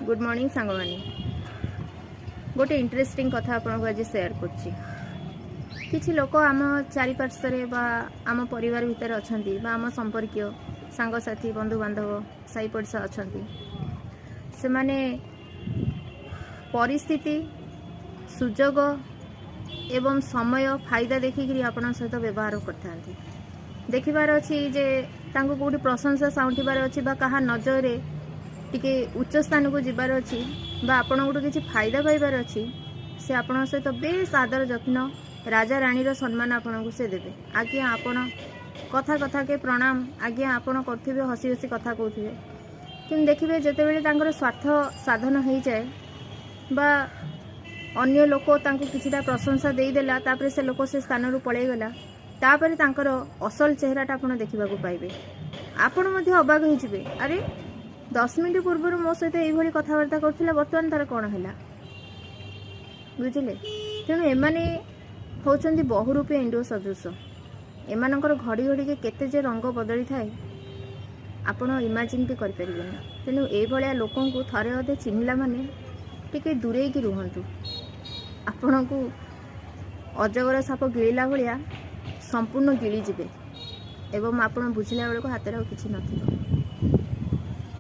Good morning सांग मानी गोटे इंटरेस्टिंग कथा आपको आज शेयर करछि। किछि लोक आम चारिपार्श्वे बा आम परिवार भितर अछंती बा आम संपर्कीय सांगसाथी बंधु बांधव साई पड़सा अछंती से माने परिस्थिति सुजोग एवं समय फायदा देखिक आपण सहित व्यवहार करते देखिबार अच्छी जे तांको कोठी प्रशंसा साउंटिबार अच्छी बा कहा नजर रे टिके उच्च स्थान को जीवार अच्छी बा आपण गोटे किसी फायदा पाइबार अच्छी से आपण सहित बेस आदर जत्न राजा रानीर सम्मान आपण को से देवे। आज्ञा आपण कथा कथा के प्रणाम आज्ञा आपण करथिबे हसी हसी कथा कहथिबे कि देखिबे जेते बेले तांकर स्वार्थ साधन हो जाए बा अन्य लोक तांको किछिटा प्रशंसा देई देला तापरे से लोक से स्थान रु पळै गला तापरे तांकर असल चेहराटा आपण देखिबा को पाइबे। आपण मध्ये अबाक हो जिवे अरे 10 मिनिट पूर्व मो सहित यही कथबार्ता करथिला बर्तमान तार कौन है बुझिले। तेणु एमाने होचंदी बहुरूपी इंडो सदृश एमानकर घड़ी घड़ी के केते जे रंग बदली थाए आपण इमाजिन भी कर परिबेना। तेणु ए भलिया लोकन को थरे अधे चिन्हला माने टिके दूरे की रुहंतु आपण को अजगर साप गिळिला भलिया संपूर्ण गिळी जिवे एवं आपण बुझिला बेले को हाथ रे किछि नथिबो।